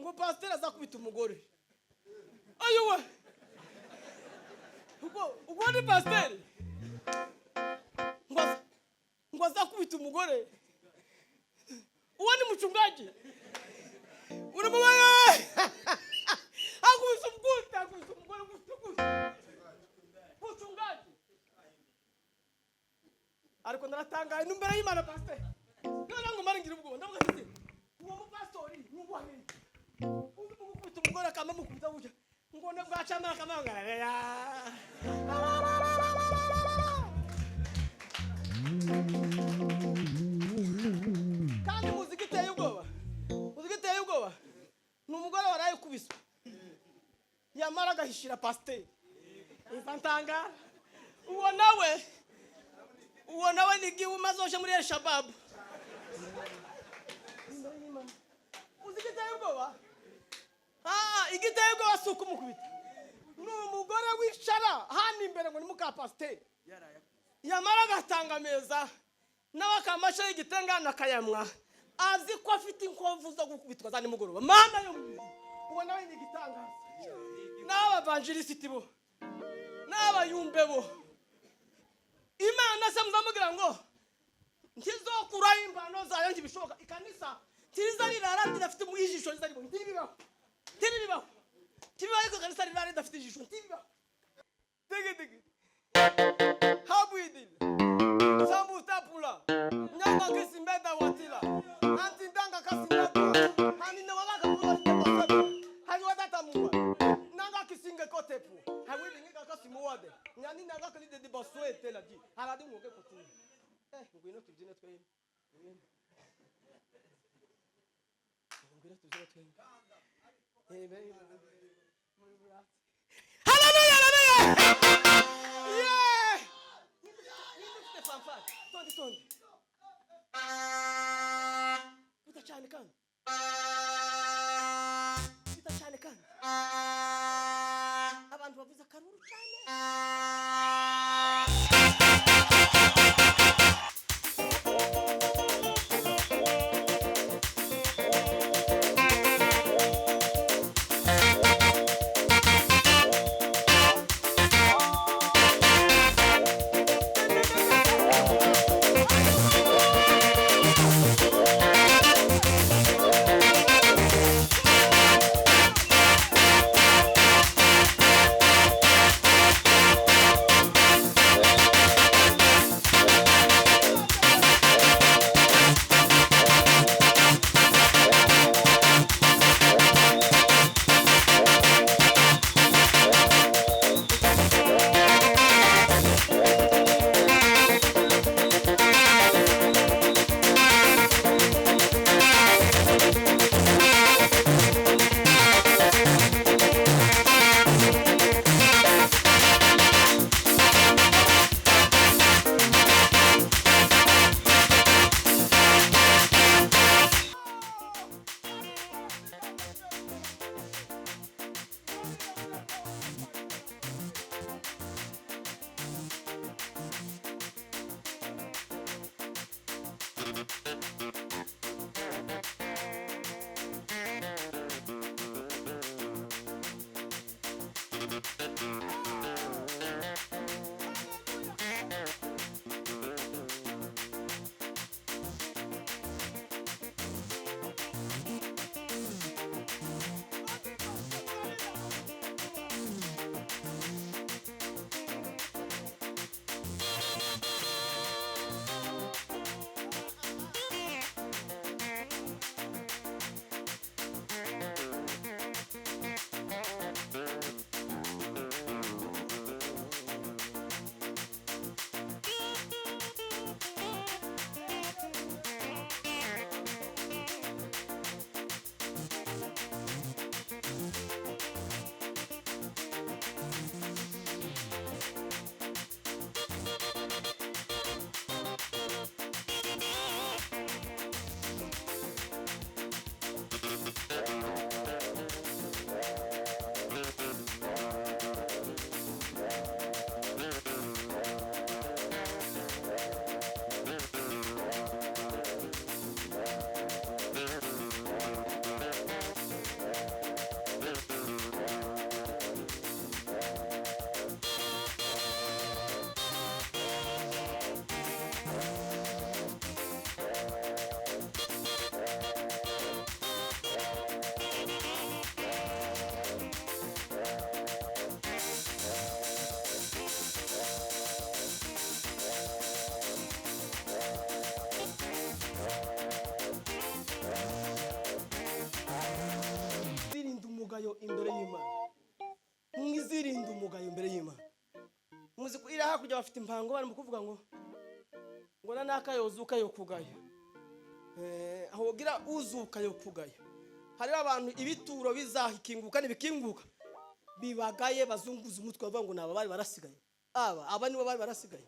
ngo pastor azakubita umugore. Ayowe. Uko ni pastor. Ngo azakubita umugore. Uwo ni mchungaji. Unamwona? Akubita umugore mchungaji. Ariko ndaratanga inumbere y'Imana pastor. None ngo maringira ubwo ndavuga ati uwo pastori n'ubwahe. Undi mukubita umugore akama mukubita buja. Ngo ne bwacamara kamanga. Kandi muzigiteye ubwoba. N'umugore waraye kubiswa. Yamara gahishira pastor. Infantanga. Uwo nawe ni giwe mazoshe muri Al-Shabaab. Uzigiteye ubwoba? Igiteye ubwoba suko mukubita. N'umugore wicara hano imbere ngo ni muka pastor. Yamara gatanga meza. Nawe akamasha y'igitengana kayamwa. Azi ko afite inkovu zo gukubitwa za nimugoroba. Mana yo. Uwo nawe ni gitangaza. N'aba evangelist bo. N'aba yumbe bo. Imana se mvamugira ngo ntizokura imbano zayo ntibishoboka. Ikanisa tiriza rirara ndafite mu ijisho rizaribo. Ntibibaho. Tibibaho ko kanisa rirara ndafite ijisho. Ntibibaho. Dege. Habwidi. Sambu tapula. Nyama kesimbeda watila. Antindanga kasinga. Hanina wala kapula sitapa. Hayi wadata muwa. Nanga kisinge kotepu. Hayi ninga kasimuwade. Nyani nanga kalide di baswete la di. Haladi ngoke kotini. Ngwino tujine tweye. Hallelujah. Yeah. Tondi. Utachane kan. Abantu bavuza karuru cyane. kugayo imbere y'Imana. Muzi ko iri hakurya bafite impango bari mu kuvuga ngo nakayozuka yo kugayo. Aho gira uzuka yo kugayo. Hari abantu ibituro bizahikinguka nibikinguka bibagaye bazunguza umutwe bavuga ngo naba bari barasigaye. Aba nibo bari barasigaye.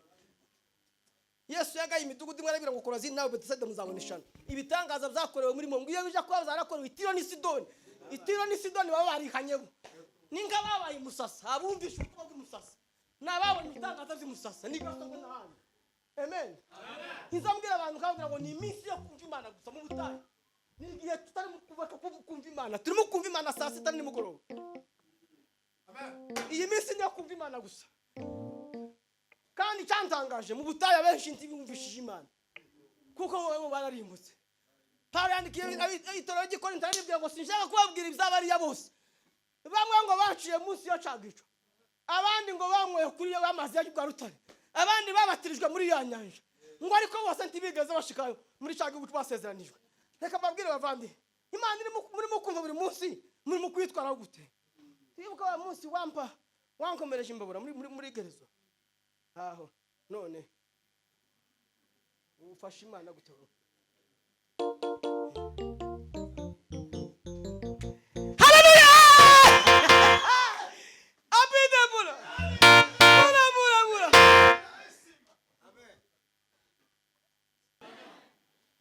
Yesu yagaye imidugudu imwe arabira ngo Korazini nawe Betesida muzaboneshana. Ibitangaza byakorewe muri mwe iyo bija kwa zarakorewe Itiro ni Sidoni. Itiro ni Sidoni baba barihanyebo. Ninga babaye musasa abumvisha uko bw'umusasa. Nababona ibitangaza by'umusasa nigasonga nahandi. Amen. Nzambwira abantu kabwira ngo ni iminsi yo kumva Imana gusa mu butayu. Nigiye tutari mu kubaka kumva Imana. Turimo kumva Imana saa 6 nimugoroba. Amen. Iyi minsi ni yo kumva Imana gusa. Kandi cyantangaje mu butayu benshi ntibumvishije Imana. Kuko wowe bararimbutse. Pawulo yandikiye Itoro ry'Ikorinto aribwira ngo sinshaka kubabwira iby'abariya bose. Bamwe ngo baciye munsi yo cagico. Abandi ngo banyweye kuri yo amazi y'Rwa Rutare. Abandi babatirijwe muri ya nyanja. Ngo ariko bose ntibigeze bashikayo muri cagico basezeranijwe. Reka babwire bavandi. Imana iri muri mukumva buri munsi muri mu kwitwara gute. Tibuka wa munsi wankomereje imbabura muri gerezo. Aho none ufashe Imana gute.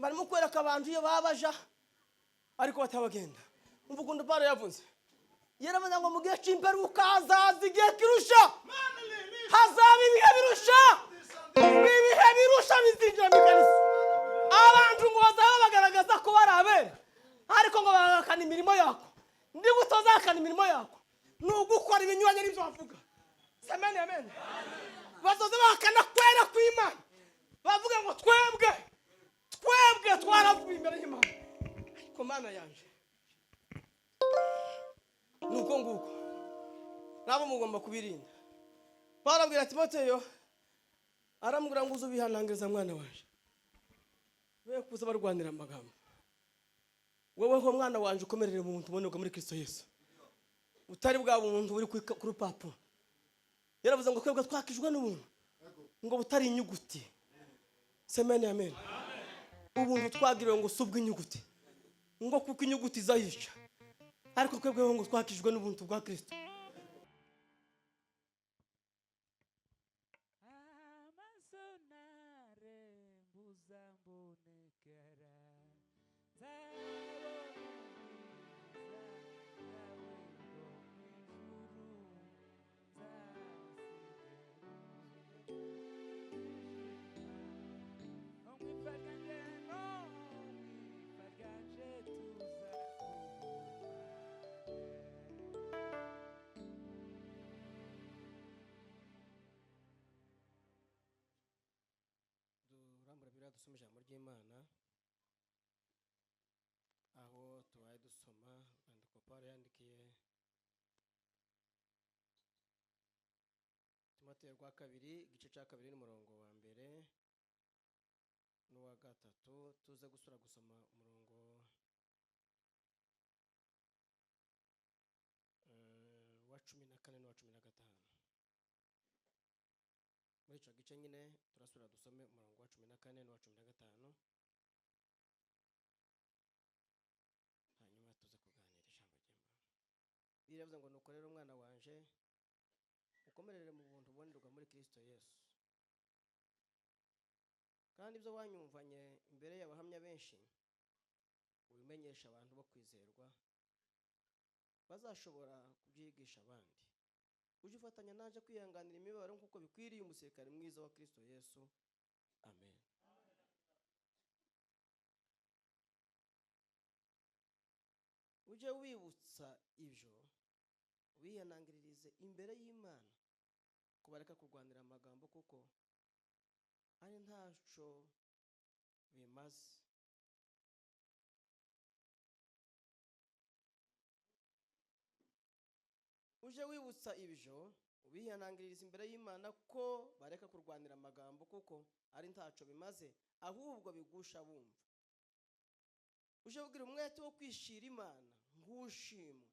Barimo kwereka abantu iyo babaja ariko batabagenda. Umvugundo Pawulo yavuze yaravuze ngo mugihe cy'imperuka hazaza igihe kirusha, hazaba ibihe birusha, ibihe birusha bizinjira mu kanisa. Abantu ngo bazaba bagaragaza ko bari abera ariko ngo bagakana imirimo yako. Ndi gutozakana imirimo yako n'ugukora ibinyuranye n'ibyo bavuga. Amen amen. Bazoza bakana kwera kw'Imana bavuga ngo twebwe twaravuye imbere y'Imana. Ariko Mana yanje nuko nguko nabo mugomba kubirinda. Barabwira Timoteyo aramubwira ngo uzubihanangiriza mwana wanje, we kuza barwanira amagambo. Wewe ho mwana wanje ukomerere mu muntu uboneka muri Kristo Yesu, utari bwa muntu uri ku rupapuro. Yaravuze ngo kwebwe twakijwe n'ubuntu ngo butari inyuguti. Amen amen. Ubuntu twagiriwe ngo subwe inyuguti ngo kuko inyuguti zayica, ariko kwebwe ngo twakijwe n'ubuntu bwa Kristo. Dusoma ijambo ry'Imana aho tubaye dusoma urwandiko Pawulo yandikiye Timoteyo rwa kabiri igice cya 2 n'umurongo wa 1 n'uwa 3. Tuze gusura gusoma umurongo wa 14 n'uwa 15. Muri ico gice nyine turasura dusome umurongo wa 14 n'uwa 15, hanyuma tuze kuganira ijambo ry'Imana. Biravuze ngo nuko rero mwana wanje ukomerere mu buntu bonderwa muri Kristo Yesu, kandi ibyo wanyumvanye imbere y'abahamya benshi ubimenyesha abantu bo kwizerwa bazashobora kubyigisha abandi. Uje ufatanya naje kwihanganira imibabaro nkuko bikwiriye umusirikare mwiza wa Kristo Yesu. Amen. Uje wibutsa ibyo wihanangiririze imbere y'Imana kubareka kurwanira amagambo kuko ari ntaco bimaze. Uje wibutsa ibyo ubihanangiririza imbere y'Imana ko bareka kurwanira amagambo kuko ari ntaco bimaze ahubwo bigusha bumva. Uje ugira umwete wo kwishira Imana ngushimwe,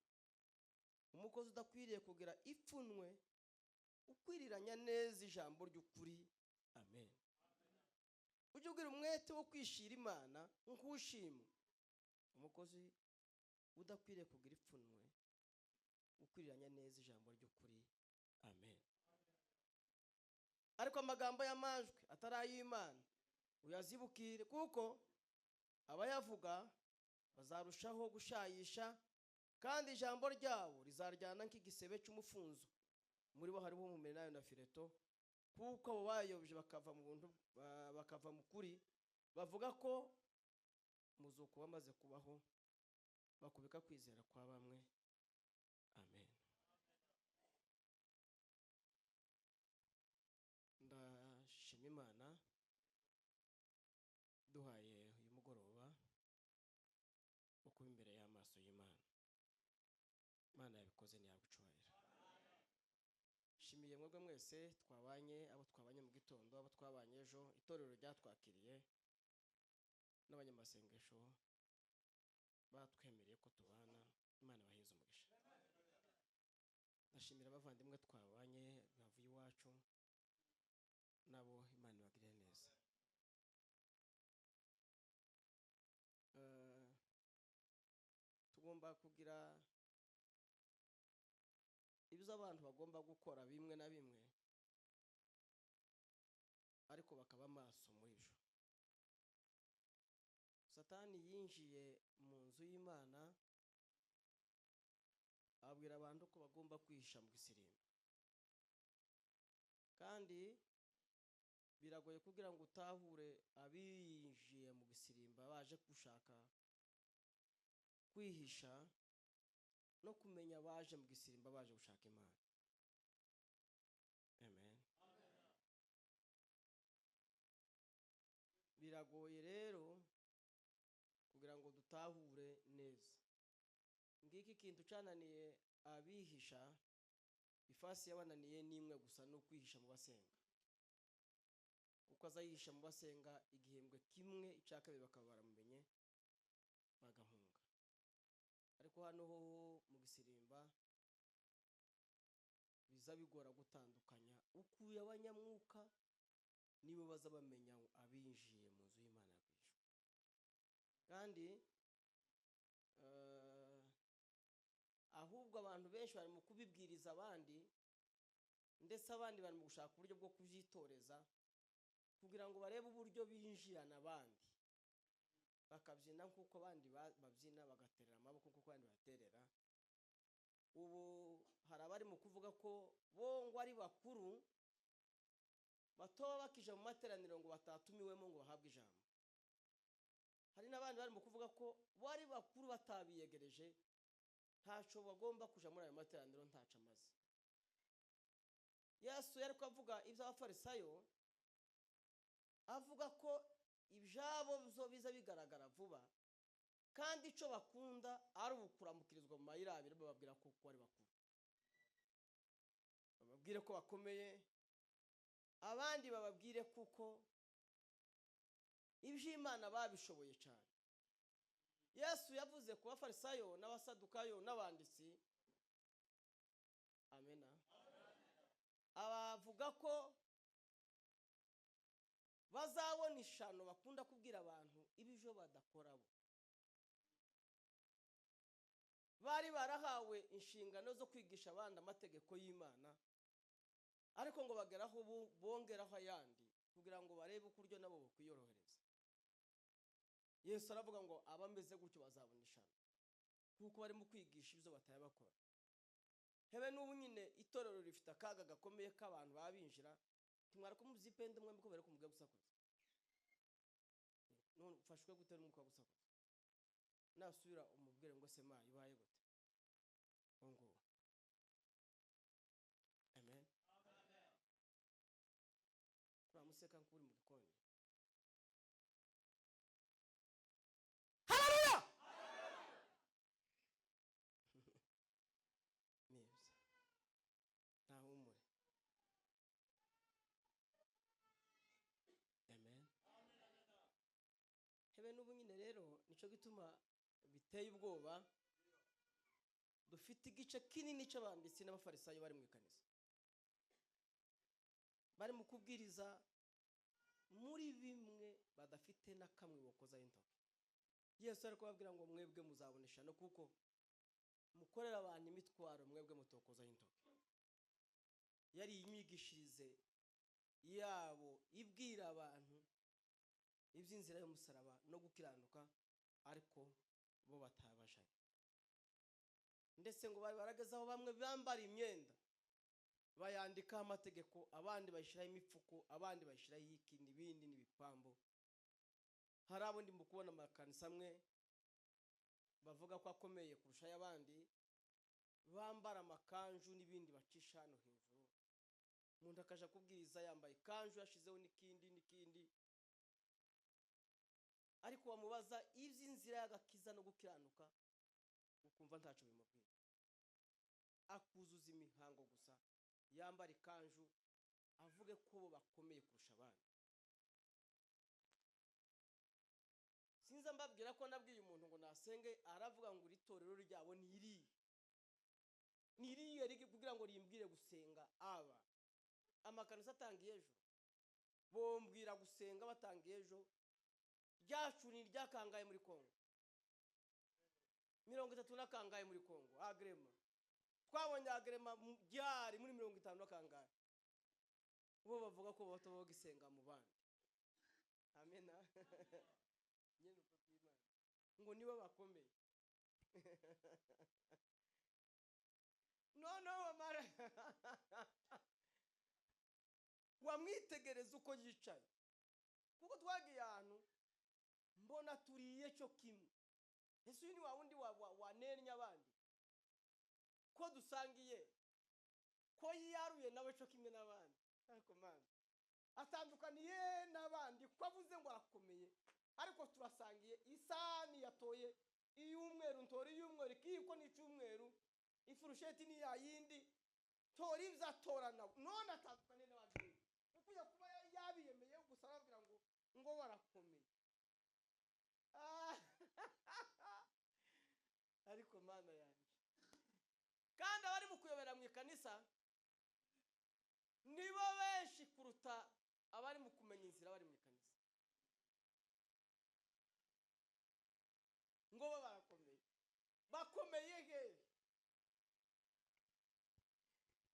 umukozi udakwiriye kugira ipfunwe ukwiriranya neza ijambo ry'ukuri. Amen. Ujye ugira umwete wo kwishira Imana nk'ushimwe, umukozi udakwiriye kugira ipfunwe, ukwiriranya neza ijambo ry'ukuri. Amen. Ariko amagambo y'amajwi atari ay'Imana uyazibukire, kuko abayavuga bazarushaho gushayisha, kandi ijambo ryabo rizaryana nk'igisebe cy'umufunzo. Muri bo hariho Humenayo na Fileto, kuko abo bayobeje bakava mu kuri, bavuga ko muzuko bamaze kubaho, bakubika kwizera kwa bamwe. Amen. Ndashima Imana duhaye uyu mugoroba wo kuba imbere y'amaso y'Imana. Imana yabikoze ntiyagucubahira. Shimiye mwebwe mwese twabanye, abo twabanye mu gitondo, abo twabanye ejo, itorero ryatwakiriye, n'abanyamasengesho batwemereye ko tubana. Imana bahize umugisha. Ndashimira abavandimwe twabanye bavuye iwacu, nabo Imana ibagirire neza. Tugomba kugira ibyo abantu bagomba gukora bimwe na bimwe, ariko bakaba maso muri byo. Satani yinjiye mu nzu y'Imana abwira abantu ko bagomba kwihisha mu gisirimba, kandi biragoye kugira ngo utahure abinjiye mu gisirimba baje gushaka kwihisha, no kumenya baje mu gisirimba baje gushaka Imana. Amen. Biragoye rero kugira ngo dutahure neza. Ngiki ikintu cananiye abihisha, ifasi yabananiye n'imwe gusa, no kwihisha mu basenga. Uko azayihisha mu basenga igihembwe kimwe, icya kabiri bakaba baramumenye bagahunga. Ariko hano ho mu gisirimba biza bigora gutandukanya ukuye abanyamwuka nibo baza bamenya abinjiye mu nzu y'Imana yabishwe. Kandi ahubwo abantu benshi bari mu kubibwiriza abandi, ndetse abandi bari mu gushaka uburyo bwo kubyitoreza kugira ngo barebe uburyo binjirana abandi, bakabyina nk'uko abandi babyina, bagaterera amaboko nk'uko abandi baterera. Ubu hari abari mu kuvuga ko bo ngo ari bakuru, batoba bakije mu materaniro ngo batatumiwemo ngo bahabwe ijambo. Hari n'abandi bari mu kuvuga ko bo ari bakuru batabiyegereje, ntaco bagomba kuja muri ayo materaniro, ntaco amaze. Yesu yari kuvuga iby'abafarisayo, avuga ko ibyabo biza bigaragara vuba, kandi icyo bakunda ari ukuramukirizwa mu mayira abiri, bababwira ko ari bakuru, bababwire ko bakomeye, abandi bababwire kuko iby'Imana babishoboye cyane. Yesu yavuze ku bafarisayo n'abasadukayo n'abanditsi, amena, abavuga ko bazabona ishano bakunda kubwira abantu ibyo badakora bo. Bari barahawe inshingano zo kwigisha abandi amategeko y'Imana, ariko ngo bageraho bongeraho ayandi kugira ngo barebe uburyo nabo bakwiyorohereza. Yesu aravuga ngo abameze gutyo bazabona ishano, kuko barimo kwigisha ibyo bataya bakora. Hebe n'ubu nyine itorero rifite akaga gakomeye k'abantu babinjira, timwara ko muzipende mwembi ko bereko mugiye gusakuza. None ufashwe gutera umwuka wo gusakuza, nasubira umubwire ngo se ma ibaye gute ngo. Amen. Kuramuseka nkuri mu gikoni. Haleluya. Neza ntahumure. Amen. Hebe n'ubu nyine rero nico gituma biteye ubwoba, dufite igice kinini cy'abanditsi n'abafarisayo bari mu ikanisa. bari mu kubwiriza muri bimwe badafite na kamwe bokoza intoki. Yesu ari kubabwira ngo mwebwe muzabonesha no kuko mukorera abantu imitwaro mwebwe mutokoza intoki. Yari imyigishirize yabo ibwira abantu iby'inzira y'umusaraba no gukiranuka, ariko bo batabashanye. Ndetse ngo bari baragazaho bamwe bambara imyenda bayandikaho amategeko, abandi bayishyiraho imifuko, abandi bayishyiraho iki n'ibindi n'ibipambo. Hari abo ndi mu kubona amakanisa amwe bavuga ko akomeye kurusha y'abandi, bambara amakanju n'ibindi bacisha hano hejuru. Umuntu akaja kubwiriza yambaye ikanju yashizeho n'ikindi, ariko wamubaza iby'inzira y'agakiza no gukiranuka ukumva ntacyo bimubwira. Akuzuza imihango gusa, yambara ikanju, avuge ko bo bakomeye kurusha abandi. Sinza mbabwira ko nabwiye umuntu ngo nasenge, aravuga ngo iritorero ryabo niriye rigi kugira ngo rimbwire gusenga. Aba amakanisa atangiye ejo bombwira gusenga batangiye ejo, ryacuni ryakangaye muri Kongo 30 nakangaye muri Kongo. Agrema twabonye agrema byari muri 50 nakangaye, bo bavuga ko batoboga isenga mu bandi. Amena ngo nibo bakomeye. No amara wamwitegereza uko yicaye, kuko twagiye ahantu mbona turiye cyo kimwe. Ese uyu ni wa wundi wanenya abandi ko dusangiye ko yaruye nawe cyo kimwe n'abandi, ariko man atandukaniye n'abandi ko avuze ngo arakomeye, ariko turasangiye isani yatoye iy'umweru ntori y'umweru kiko n'icyumweru, ifurusheti ni yayindi tori vyatorana. None atandukaniye n'abandi ukuye kuba yabiyemeye gusa babwira ngo barakomeye. Ariko mana yanje, kandi abari mu kuyobera mu ikanisa nibo benshi kuruta abari mu kumenya inzira bari mu ikanisa. Ngo barakomeye, bakomeye he?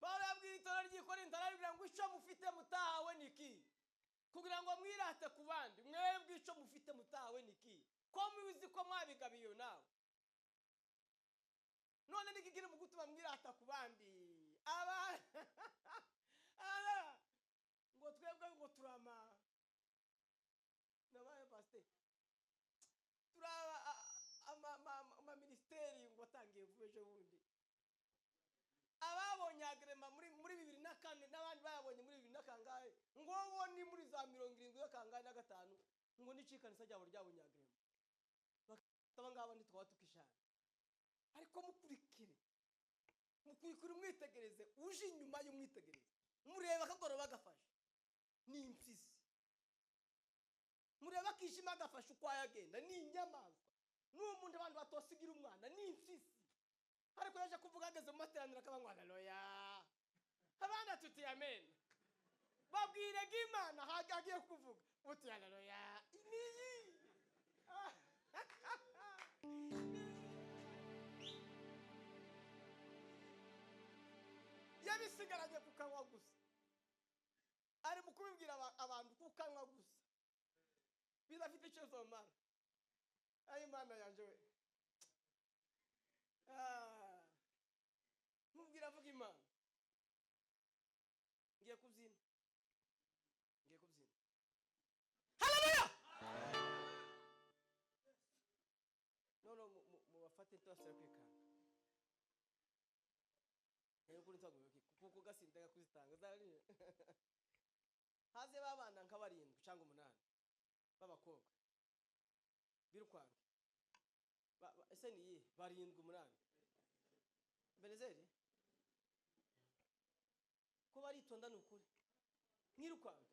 Barabwira itorero ry'Ikorinto arabwira ngo icyo mufite mutahawe niki, kugira ngo mwirate ku bandi. Mwebwe icyo mufite mutahawe niki, ko mubizi ko mwabigabiyo nawe. None nikigire mu gutuma mwirata ku bandi. Aba ngo twebwe ngo turama nabaye pastor, turaba ama ministeri ngo atangiye vubeje bundi. Ababonye agrema muri 2004 n'abandi bayabonye muri 2000 ngo bo ni muri za 70 na gatanu ngo nicikanisa ryabo ryabonye agrema. Bakaba ngabo nitwa tukishana. Ariko mukurikire umwitegereze, uje inyuma y'umwitegereze, mureba akagoroba gafashe ni impyisi, mureba kishima gafashe uko yagenda ni inyamaswa, n'umuntu abantu batosigira umwana ni impyisi. Ariko yaje kuvuga ageze mu materaniro akabangwa haleluya, abana tuti amen, babwire Imana hagiye kuvuga uti haleluya niyi. Yabisigaranye kukanwa gusa, ari mu kubibwira abantu kukanwa gusa, bidafite icyo zomara. Ayi Mana yanje we, mubwira avuga Imana, ngiye kubyina haleluya. None mubafate twasere kwikanga kuri twaguye kuko gasindaga kuzitanga zari haze babana nka 7 cyangwa 8 babakobwa birukwange. Ese ni 7 8 Benezeri ko baritonda n'ukuri mwirukwange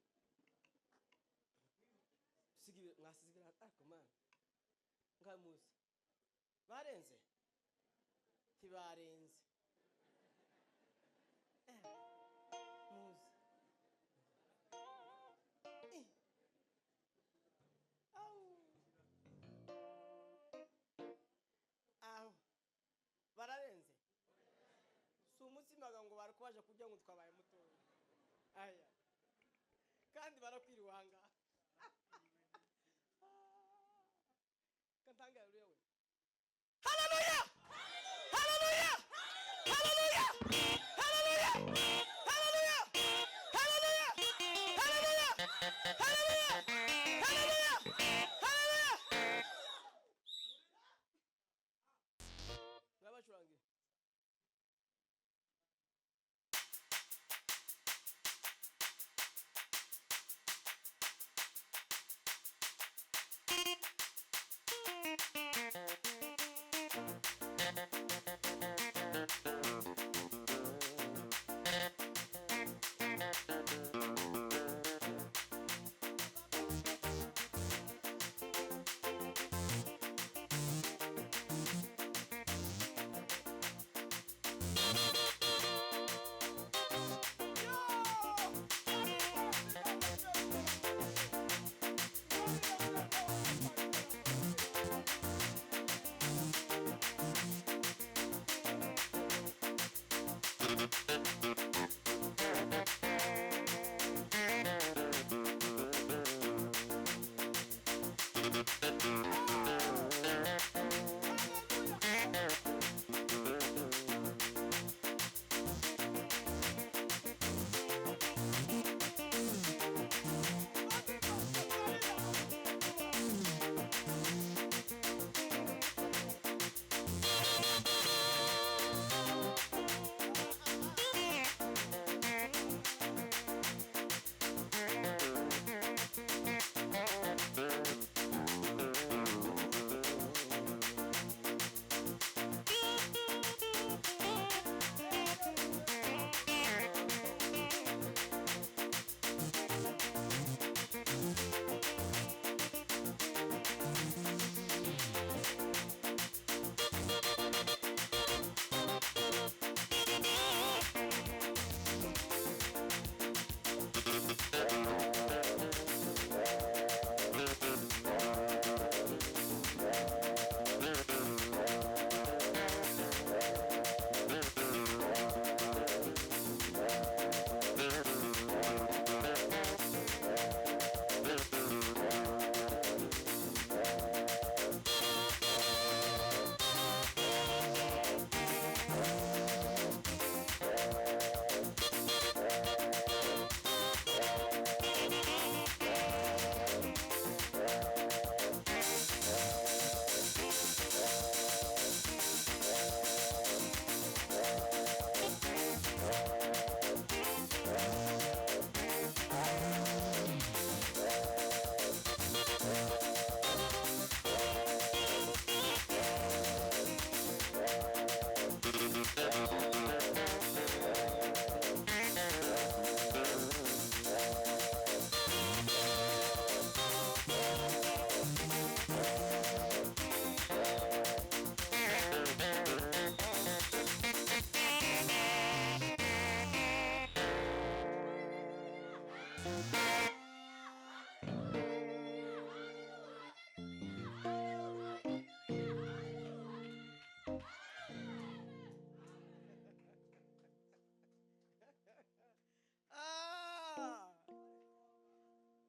sigibira mwasizibira. Ariko man ngamuzi barenze tibarenze muzi batimaga ngo bari kubaje kujya ngo twabaye mutoya aya kandi barakwiriwe ahangaha katanga rero we haleluya haleluya haleluya haleluya haleluya haleluya haleluya haleluya haleluya haleluya ngabacurangira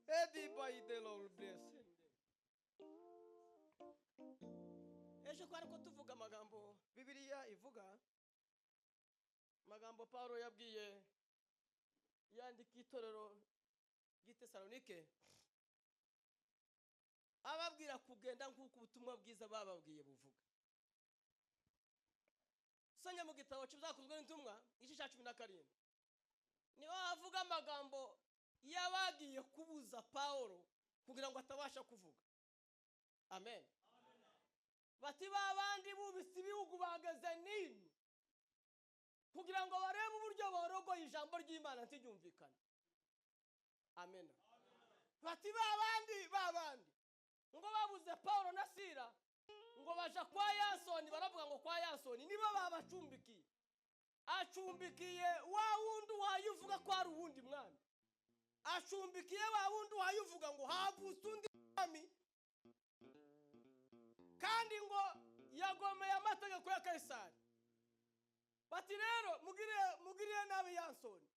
Everybody the Lord bless. Ejo kwari ko tuvuga amagambo Bibiliya ivuga magambo Paulo yabwiye yandika itorero ry'Itesalonike ababwira kugenda nk'uko ubutumwa bwiza bababwiye buvuga. Sonya mu gitabo cy'Ibyakozwe n'Intumwa igice cya 17 niho havuga amagambo yabagiye kubuza Paulo kugira ngo atabasha kuvuga. Amen. Bati babandi bubisi ibihugu bageze nini kugira ngo barebe uburyo borogoye ijambo ry'Imana ntiryumvikana. Amen. Bati babandi ngo babuze Paulo na Sila ngo baja kwa Yasoni, baravuga ngo kwa Yasoni nibo babacumbikiye. Acumbikiye wa wundi wayuvuga ko ari uwundi mwami. Acumbikiye wa wundi wayuvuga ngo havutse undi mwami kandi ngo yagomeye amategeko ya Kaisari. bati rero mugirire nabi Yansoni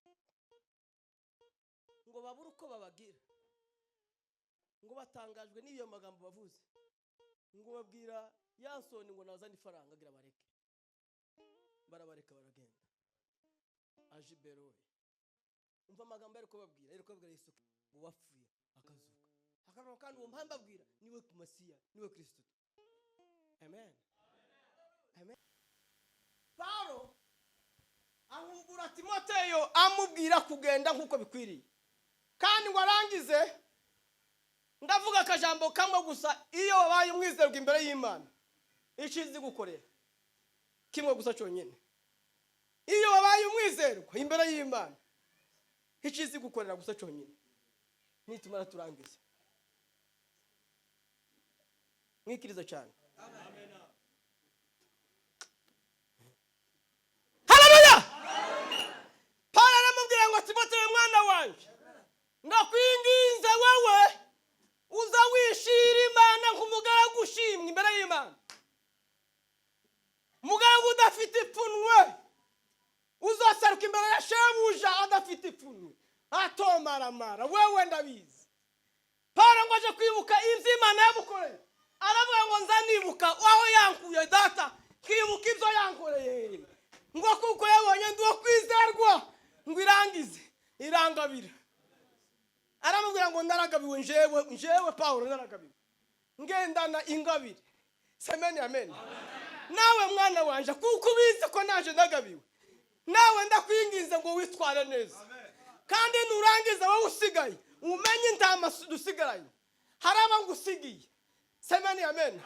ngo babure uko babagira, ngo batangajwe n'iyo magambo bavuze, ngo babwira Yansoni ngo nazane ifaranga agira bareke, barabareka baragenda. Aje Beroya umva amagambo ariko babwira Yesu ngo wapfuye akazuka, akavuga kandi uwo mpamvu abwira niwe ku Masiya, niwe Kristo. Amen, amen. Paulo ahugura Timoteyo amubwira kugenda nkuko bikwiriye, kandi ngo arangize ndavuga akajambo kamwe gusa, iyo wabaye umwizerwa imbere y'Imana ikizi gukorera kimwe gusa cyonyine. Iyo wabaye umwizerwa imbere y'Imana ikizi gukorera gusa cyonyine. Nitumara turangiza mwikiriza cyane. Amen. Haleluya. Paulo aramubwira ngo Timoteyo mwana wanje, ndakwinginze wewe uza wishira Imana nk'umugaragu ushimwe imbere y'Imana, umugaragu udafite ipfunwe, uzaseruka imbere ya shebuja adafite ipfunwe, atomaramara. Wewe ndabizi Paulo ngo aje kwibuka ibyo Imana yamukoreye, aravuga ngo nzanibuka aho yankuye data, kibuka ibyo yankoreye, ngo kuko yabonye ndi wo kwizerwa, ngo irangize irangabira. Aramubwira ngo naragabiwe njewe Paulo naragabiwe, ngendana ingabire. Semeni amen. Nawe mwana wanje kuko ubizi ko naje ndagabiwe, nawe ndakwinginze ngo witware neza, kandi nurangiza wowe usigaye umenye intama dusigaranye haraba ngusigiye. Semeni amen.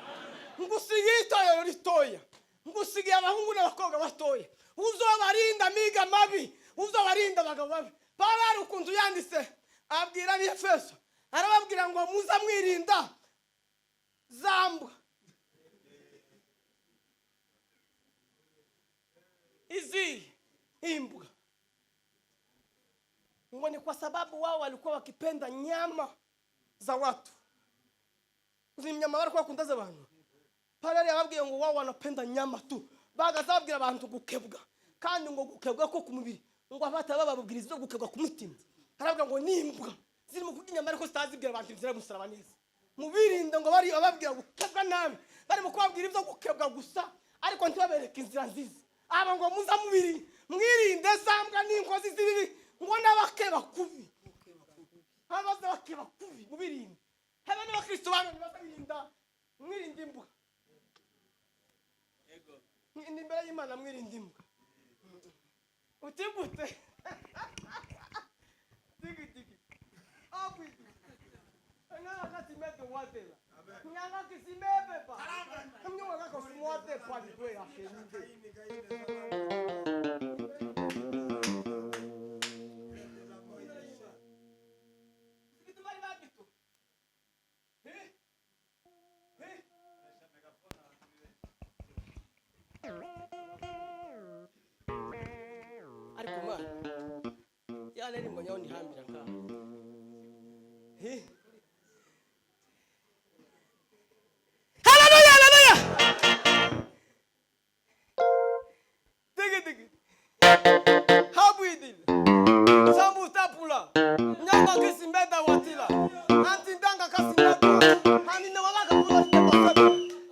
Ngusigiye itoya ritoya, ngusigiye abahungu n'abakobwa batoya, uzobarinda miga mabi, uzobarinda abagabo babi. Paulo ari ukuntu yanditse abwira ab'Efeso, arababwira ngo muza mwirinda zambwa izi imbwa, ngo ni kwa sababu wao walikuwa wakipenda nyama za watu. Uzi nyama walikuwa kundaza abantu. Paulo yababwiye ngo wao wanapenda nyama tu, bagazabwira abantu gukebwa, kandi ngo gukebwa ko ku mubiri, ngo abata bababwiriza zo gukebwa ku mutima. Aravuga ngo nimbwa ziri mu kurya inyama ariko zitazibwira abantu inzira musaraba neza. Mubirinde ngo bari ababwira gukebwa nabi, bari mu kubabwira ibyo gukebwa gusa ariko ntibabereke inzira nziza. Aba ngo muza mubiri mwirinde zambwa n'inkozi zibibi, ngo n'abakeba kubi, abaza bakeba kubi mubirinde. Haba n'abakristo bana bazabirinda, mwirinde imbwa. Yego ni imbere y'Imana mwirinde imbwa. Utibute tigi api ngana kasimebe watela ngana kisimebe pa mnyonga kako simote pa ndwe ya keninde kitumari babitu ariko ma yale ni mwenye unihambira kama haleluya haleluya digi habwidil sambu tapula nyanga kisimbeda watila antindanga kasimbeda hanina wala kapula stepa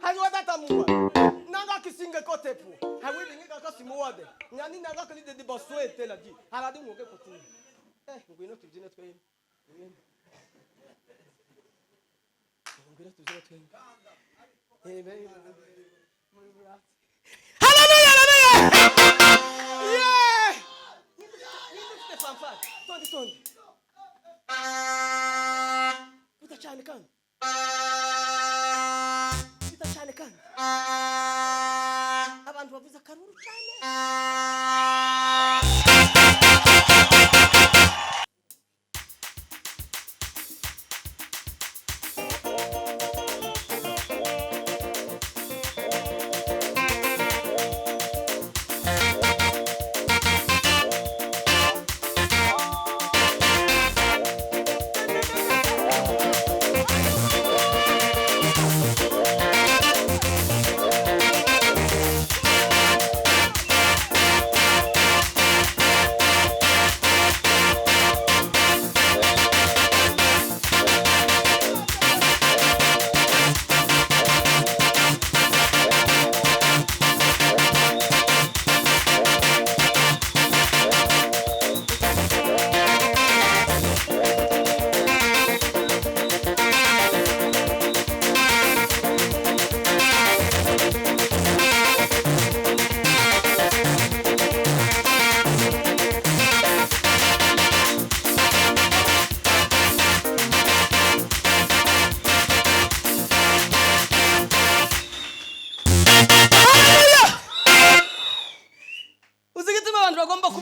hayo data muwa nanga kisinge kotepu hawili ngika kasimuwade nyani nanga kalide de baswete la di haladi ngoke kotini ngwino tujine twe ngwino tujine twe haleluya haleluya yeah ni fanfare tondi utachane kandi abantu bavuza karuru cyane.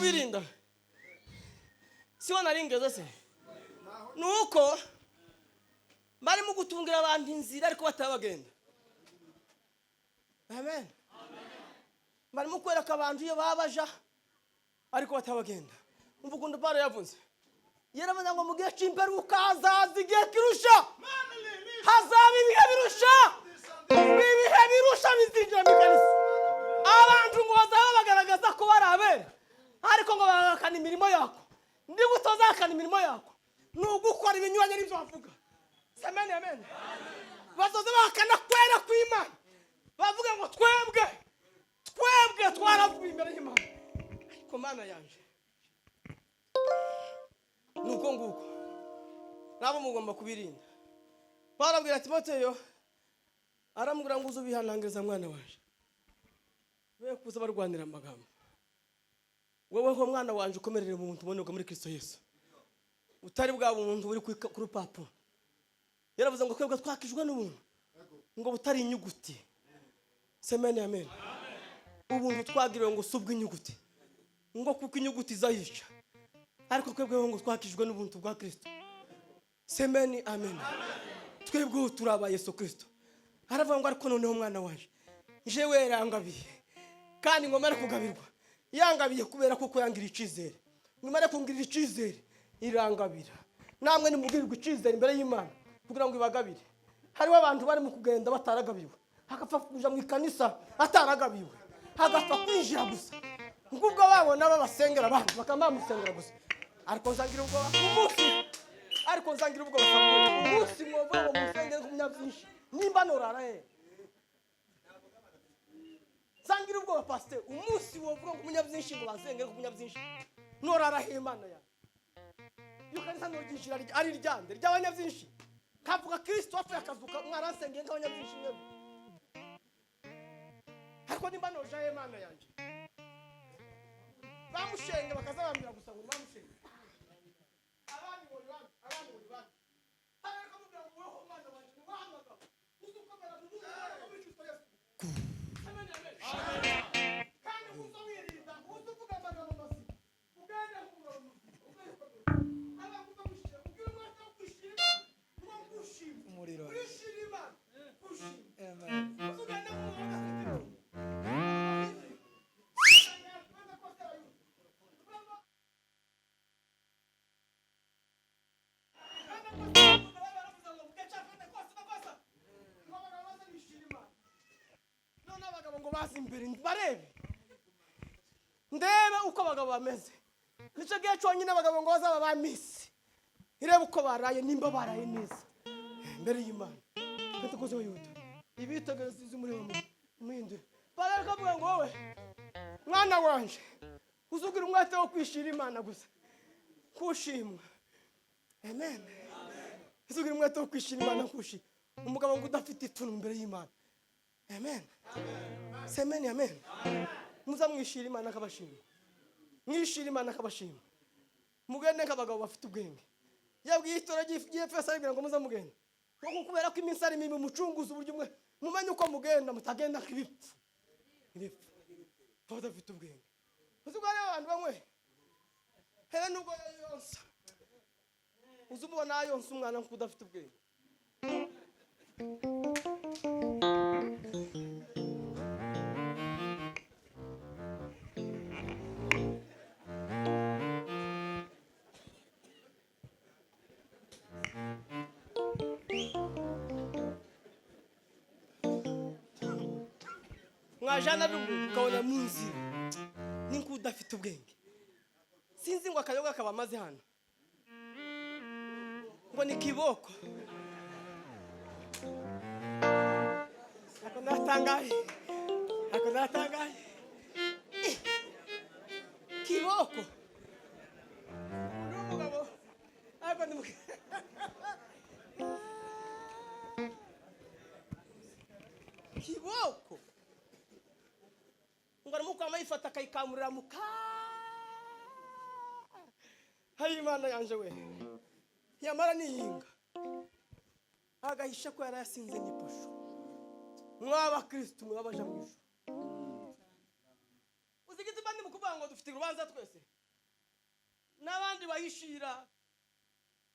kubirinda siho naringeze se nuko barimo gutungira abantu inzira ariko batabagenda. Amen. Barimo kwereka abantu iyo babaja ariko batabagenda. Umva ukuntu Pawulo yavuze, yaravuze ngo mu gihe cy'imperuka hazaza igihe kirusha, hazaba ibihe birusha, ibihe birusha bizinjira mu kanisa. Abantu ngo bazaba bagaragaza ko bari abera ariko ngo bagakana imirimo yako. Ndi gutozakana imirimo yako ni ugukora ibinyuranye n'ibyo bavuga. Amen, amen. Bazoze bakana kwera kw'Imana, bavuga ngo twebwe twaravuye imbere y'Imana. Ariko Mana yanje nuko nguko nabo mugomba kubirinda. Barabwira Timoteyo, aramubwira ngo uzubihanangiriza mwana wanje, we kuza barwanira amagambo. Wewe ho mwana wanje ukomerere mu muntu uboneka muri Kristo Yesu, utari bwa muntu uri ku rupapuro. Yaravuze ngo kwebwe twakijwe n'ubuntu ngo butari inyuguti. Amen, amen. Ubuntu twagiriwe ngo subwe inyuguti, ngo kuko inyuguti zayica, ariko kwebwe ngo twakijwe n'ubuntu bwa Kristo. Amen, amen. Twebwe turaba Yesu Kristo. Aravuga ngo ariko noneho mwana wanje jewe yarangabiye, kandi ngo mara kugabirwa yangabiye kubera kuko yangira icizere. Ngimara kungirira icizere irangabira. Namwe nimubwirwa icizere imbere y'Imana kugira ngo ibagabire. Hariho abantu bari mu kugenda bataragabiwe, hakapfa kuja mu ikanisa ataragabiwe, hagapfa kwinjira gusa ngubwo babona babasengera abantu bakamusengera gusa. Ariko nzangira ubwo umunsi, ariko nzangira ubwo umunsi mwovuga ngo musengere ku munyabyinshi nimba norara nzangira ubwo pastor umunsi wovuga ngo munyabyinshi ngo basengere ku munyabyinshi norara Imana ya yukanisa nogishira ari ryande ry'abanyabyinshi kavuga Kristo afu yakazuka mwarasengeye nk'abanyabyinshi nyene. Ariko nimba noja Imana yanje bamushenge bakazabambira gusa ngo bamushenge abandi ngo bandi ariko mubwira ngo weho Mana wanje wahamaga uzukomera mu Kristo Yesu. Amen, amen. Kandi uzowirinda uzuvuga amagambo masi ugenda kuronka umuriro none abagabo ngo bazi imbere barebe ndebe uko abagabo bameze. Nico gihe cyonyine abagabo ngo bazaba bamisi irebe uko baraye nimba baraye neza imbere y'Imana. Pentekoste y'Uyuda ibitegereza iz'umuriro muhindure. Barakavuga ngo wowe mwana wanje uzugira umwete wo kwishira Imana gusa kushimwa. Amen. Uzugira umwete wo kwishira Imana kushimwa. Umugabo ngo udafite ituntu imbere y'Imana. Amen. Amen, amen. Muza mwishira Imana akabashimwa, mwishira Imana akabashimwa, mugende nk'abagabo bafite ubwenge. Yabwiye itora ry'Efeso aribwira ngo muza mugende kuko kubera ko iminsi ari mibi mucunguza uburyo umwe mumenye uko mugenda mutagenda nk'ibipfu badafite ubwenge. Uzubwo ari abantu bamwe hele nubwo yonsa uzumubona yonsa umwana nkuko udafite ubwenge. Mwajana ukabona mu nzira ninko udafite ubwenge. Sinzi ngo akayoga kaba amaze hano ngo ni kiboko. Ako natangaye kiboko n'umugabo ako ni kiboko ngara muko amayifata kayikamurira muka. Hari Imana yanje we yamara niyinga agahisha ko yarasinze nyiposho mwaba Kristo mwabaje mwisho uzigiti bandi mukuba kuvuga ngo dufite urubanza twese n'abandi bayishira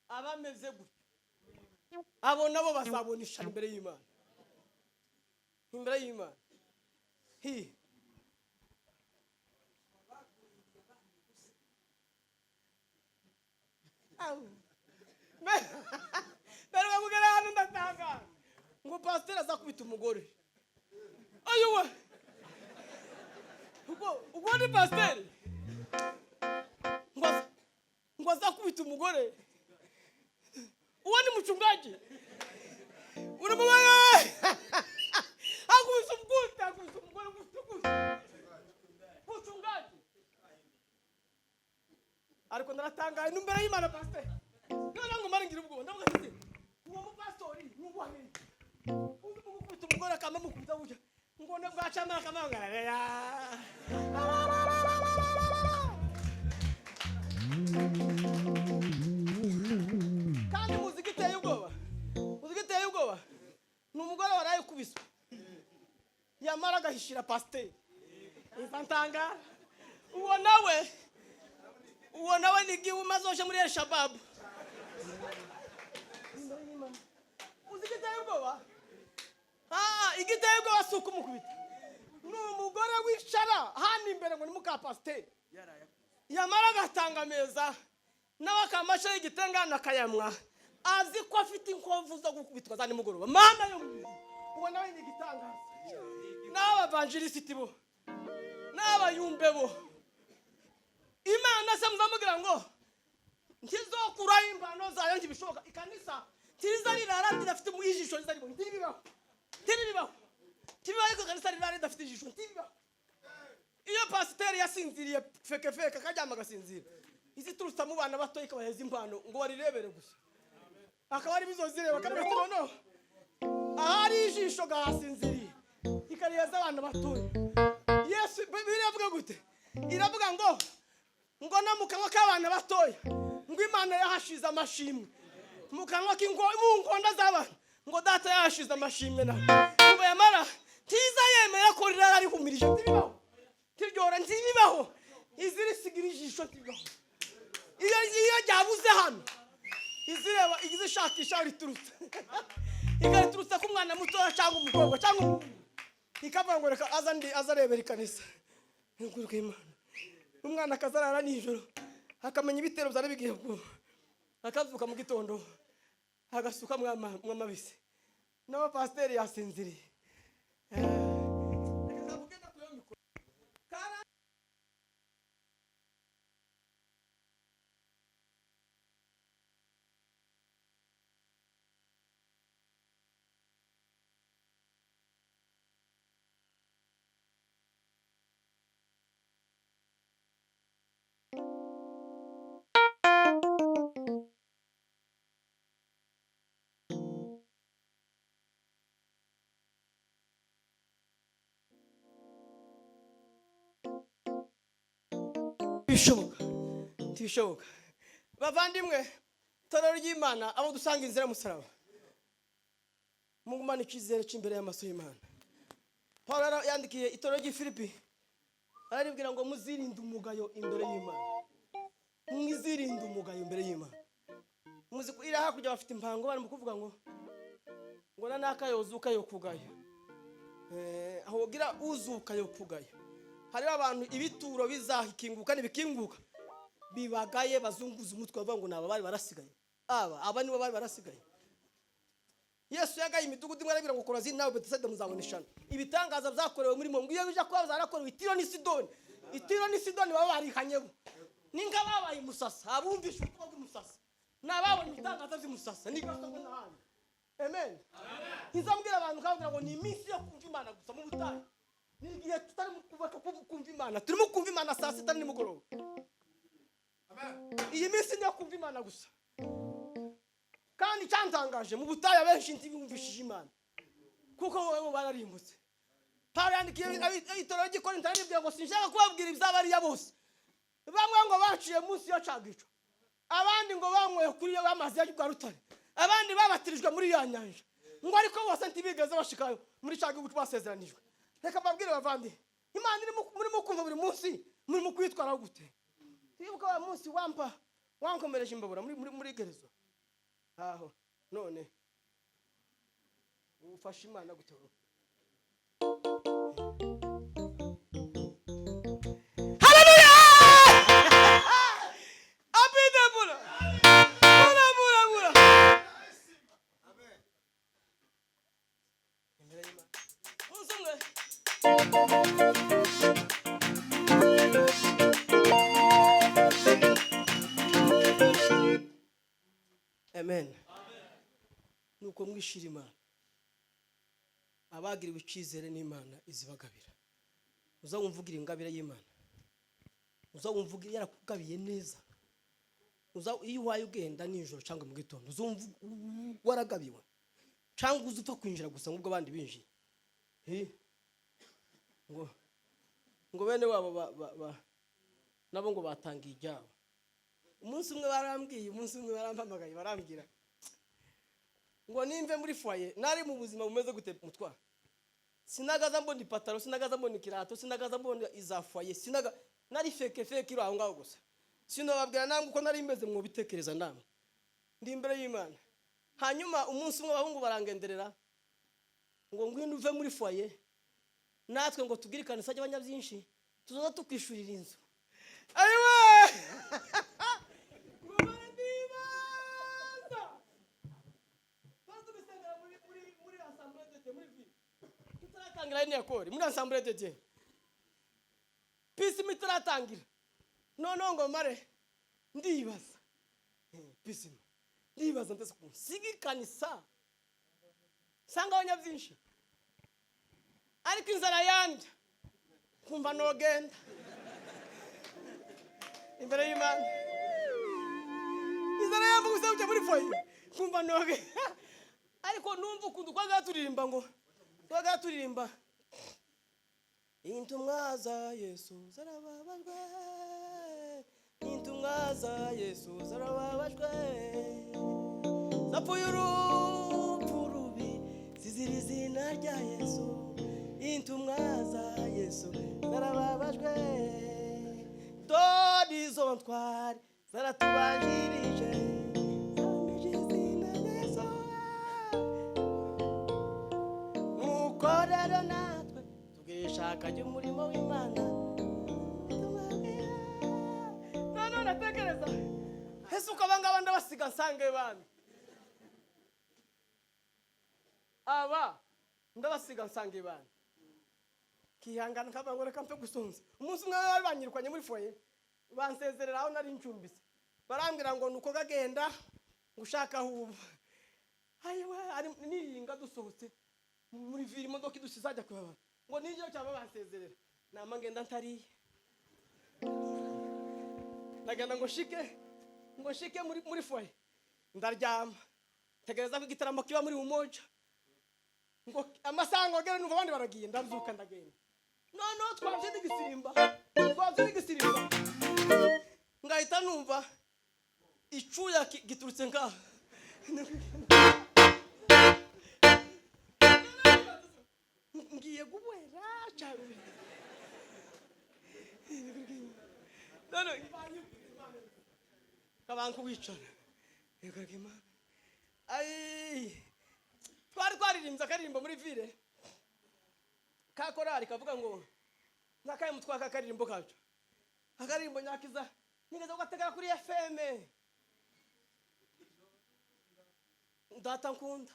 abameze gutyo abo nabo bazabonisha imbere y'Imana hi Pero bamugera hano ndatanga ngo pastor azakubita umugore ayuwe ubwo ni pastor ngo azakubita umugore uwo ni mchungaji unamubaye akubita umugore mchungaji ariko ndaratanga imbere y'Imana pastor none ngo maringira ubwo ndavuga ati uwo mu pastor n'ubwahe uzi mukubita umugore akama mukubita burya ngo nabwacamara kamangara ya kandi muzigiteye ubwoba ni umugore waraye kubiswa yamara agahishira pasteur ifantanga uwo nawe nigiye umazoje muri El Shabab uzigiteye ubwoba igiteye ubwoba suko mukubita ni umugore wishara hano imbere ngo ni muka pasteur yamara agatanga meza nawe akamasha y'igitengana akayamwa azi ko afite inkovu zo gukubitwa za nimugoroba mana yo uwo nawe ni igitangaza n'abavangelisiti bo n'abayumbe bo Imana se muzamugira ngo ntizokura impano zayo ntibishoboka ikanisa tiriza rirara ridafite mu ijisho rizaribona ntibibaho ko kanisa rirara ridafite ijisho ntibibaho iyo pasteur yasinziriye feke akajyama agasinzira izi turusta mu bana bato ikabaheza impano ngo barirebere gusa akaba ari bizozireba kamera tubono ahari ijisho gasinziriye ikariyeza abana bato Yesu biravuga gute iravuga ngo no mu kanwa k'abana batoya ngo Imana yahashize amashimwe mu kanwa k'inkonda z'abana ngo data yahashize amashimwe na ngo yamara tiza yemera ko rirara ari humirije ntibibaho izirisigira ijisho ntibibaho iyo ryabuze hano izireba igizishakisha riturutse ikariturutse ku mwana mutoya cyangwa umukobwa cyangwa ikavuga ngo reka azarebera ikanisa nguruke Imana umwana akazarara nijoro akamenya ibitero byari bigiye kuba akazuka mu gitondo agasuka mwamabise n'aba pasteur yasinziriye tibishoboka bavandimwe torero ry'Imana abo dusanga inzira musaraba mugumana ikizere cy'imbere y'amaso y'Imana. Paulo yandikiye itorero ry'Ifilipi aribwira ngo muzirinde umugayo imbere y'Imana, mwizirinde umugayo imbere y'Imana. Muzikurira hakurya bafite impango bari mu kuvuga ngo nanakayozuka yo kugaya aho gira uzuka yo kugaya. Hari abantu ibituro bizahikinguka nibikinguka bibagaye bazunguza umutwe bavuga ngo naba bari barasigaye aba nibo bari barasigaye. Yesu yagaye imidugudu imwe arabira ngo Korazini nawe Betesida muzaboneshana. Ibitangaza byakorewe muri mwe ngiye bija kwa zarakorewe Tiro ni Sidoni baba barikanyeho ninga babaye musasa abumvisha uko bw'umusasa nababonye ibitangaza by'umusasa nigasonga n'ahandi. Amen. Nzambwira abantu kavuga ngo ni iminsi yo kumva Imana gusa mu butayu. Ni igihe tutari mu kubaka kumva Imana, turimo kumva Imana saa sita nimugoroba. Amen. Iyi minsi yo kumva Imana gusa. Kandi cyantangaje mu butayu benshi ntibumvishije Imana kuko wowe bararimbutse. Paulo yandikiye itorero ry'Ikorinto aribwira ngo sinshaka kubabwira iby'abariya bose. Bamwe ngo baciye munsi yo cagico, abandi ngo bamwe kuri yo bamaze y'Rwa Rutare, abandi babatirijwe muri ya nyanja, ngo ariko bose ntibigeze bashikayo muri cagico basezeranijwe. Reka babwire bavandi imana murimo kumva buri munsi murimo kwitwara gute? Twibuka wa munsi wankomereje imbabura muri gerezo aho, none ufashe imana gute? Haleluya! Abidabura bura amen. Musumwe amen. Nuko mwishira Imana, abagiriwe icyizere n'Imana izibagabira. Uzawumvugira ingabire y'Imana, uzawumvugira yarakugabiye neza. Iyo waye ugenda nijoro cyangwa mu gitondo uzumva waragabiwe, cyangwa uzupfa kwinjira gusa nk'ubwo abandi binjiye. ngo bene wabo nabo ngo batangiye ibyabo. Umunsi umwe barampamagaye barambwira ngo nimve muri foyer, nari mu buzima bumeze gute mutwa, sinagaza mbona ipataro, sinagaza mbona ikirato, sinagaza mbona iza foyer, nari feke iro aho ngaho gusa. Sinababwira namwe uko nari imeze mu bitekereza namwe ndi imbere y'Imana. Hanyuma umunsi umwe abahungu barangenderera ngo ngwino uve muri foyer, natwe ngo tugirikane sajya abanyabyinshi tuzoza tukwishurira inzu. Ayiwe muri ensemble de Dieu pisi mitaratangira none ngo mare ndibaza pisi ndibaza ndetse kunsigikanisa sanga abanyabyinshi, ariko inzara yandi kumva nogenda imbere y'Imana. Inzara yambu gusabye muri foyer kumva nogenda, ariko numva ukuntu twagaturimba intumwa za Yesu zarababajwe, intumwa za Yesu zarababajwe, zapfuye urupfu rubi zizira izina rya Yesu. Intumwa za Yesu zarababajwe, dore izo ntwari zaratubanjirije, zamije izina rya Yesu. Nuko rero natwe tugishaka ry'umurimo w'Imana. None natekereza Yesu ukabanga ndabasiga nsange bana aba ndabasiga nsange bana kihangana kabango reka mfe gusonza. Umunsi umwe bari banyirukanye muri foyer, bansezerera aho nari ncumbise, barambwira ngo nuko gagenda ngushaka huba. Ayiwe ari niringa dusohotse muri viri imodoka idusizajya kwaba ngo nijyo cyaba bansezerera nama ngenda ntari nagenda ngo shike muri foyer ndaryama tegereza ko igitaramo kiba muri umoja ngo amasango agere numva abandi baragiye ndabyuka ndagenda. No twavye n'igisimba ngahita numva icuya giturutse ngaho ngiye gubwera cyane. None kabanku wicara yegagema twaririmba akaririmbo muri ville ka korali kavuga ngo nakaye mutwaka akaririmbo kacu, akaririmbo nyakiza nigeze gutegera kuri FM ndata nkunda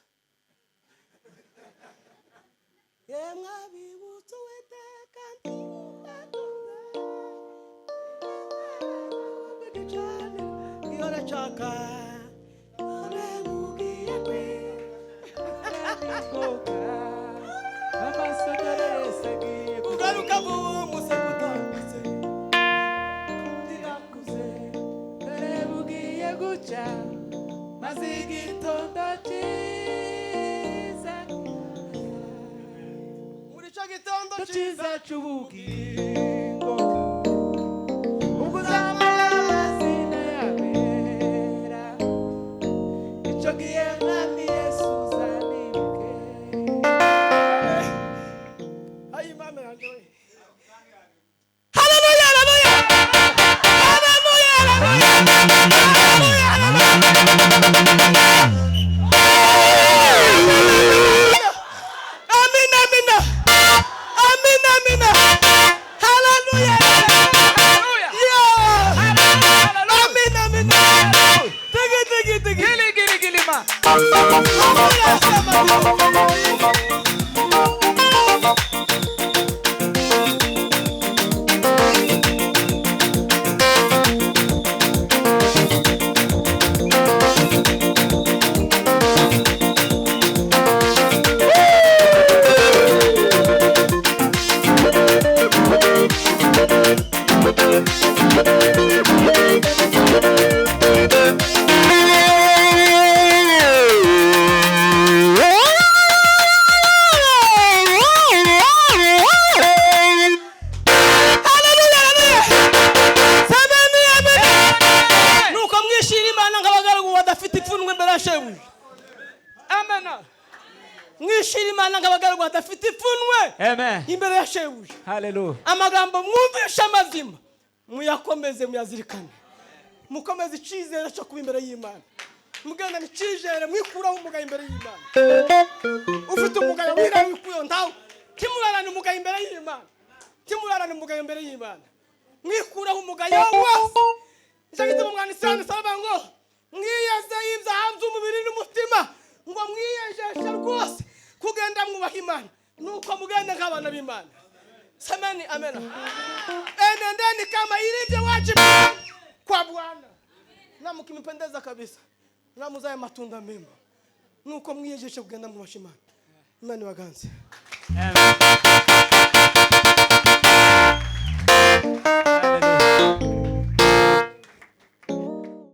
yemwe bibutse weteka ndimba yora chaka ore mugiye kwe kugaruka mu musekutanguze ndirakuze dore bugiye guca maze igitondo cyiza muri cyo gitondo cyiza cy'ubugingo ubwo zamazina yabera icyo gihe mwami Yesu uzanibuke. Ayi mama yanjye imbere ya shebuja. Hallelujah. Amagambo mwumvisha amazima muyakomeze muyazirikane, mukomeze icyizere cyo kuba imbere y'Imana. Mugenda n'ikizere mwikuraho umugayo imbere y'Imana. Ufite umugayo wira wikuyo ndaho timurarana umugayo imbere y'Imana, timurarana umugayo imbere y'Imana, mwikuraho umugayo wose. Ijagite umwana isana saba ngo mwiyeze y'ibyahanze umubiri n'umutima, ngo mwiyejeshe rwose kugenda mwubaha Imana, nuko mugenda nk'abana b'Imana. Semeni amena. Endeni kama ilivyo wajibu kwa Bwana, na mkimpendeza kabisa na muzaye matunda mema, nuko mwiyejeshe kugenda mwubaha Imana. Imana waganze. Amen.